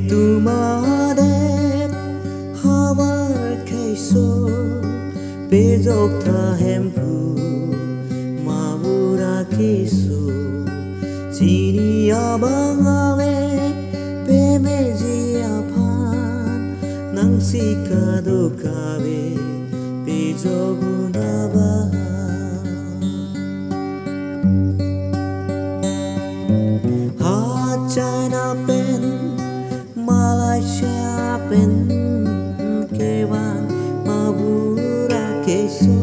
tu ma đét Avur akeso Bezok tha hempu Avur akeso Sini abang ave Pemeji apan Nang sikado kabe Bezok unaba China pen Malaysia pen Kewang Avur akeso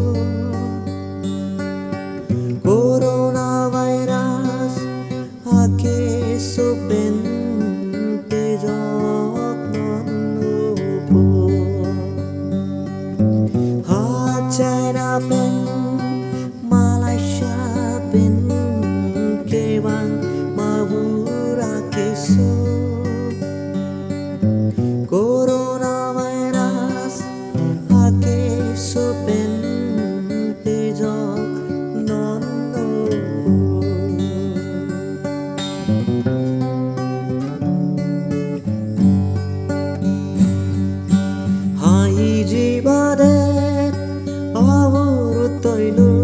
Coronavirus akeso pen Tejok non upo China pen Malaysia pen Kewang Avur akeso Coronavirus akeso pen Tejok non Hai jibadet Avur toilu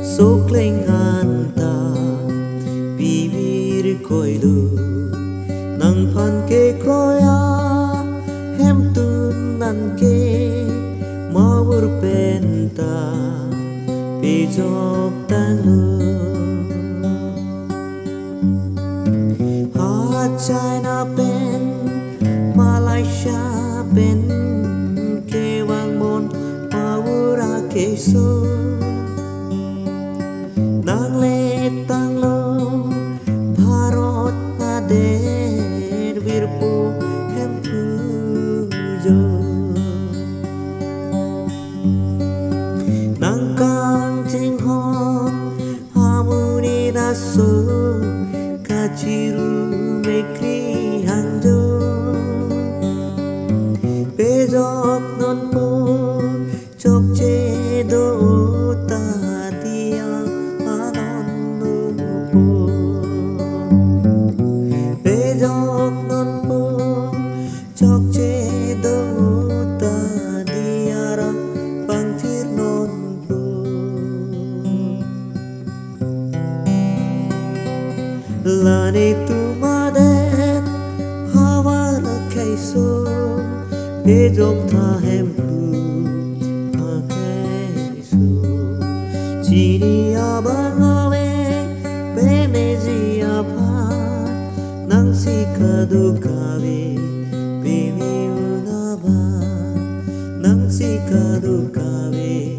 Sokling anta Bibir koilu Nang phan ke kroya Hem tun nan ke Avur penta Pejok tanglu China pen Malaysia pen Kewang mon Avur akeso Nang letang lo Bharat ader virpu hem pujo Nang kang ching hon Amuni daso Kachiru mekri hangjo Bezok non po Chok che do ta dia anon no po Bezok non po Chok che do ta dia ra pangtir non po Lani tu madet Avur akeso Bezok tha hempu akeso Sini abang ave Pemeji apan Nang sikado kabe Bemi unaba Nang sikado kabe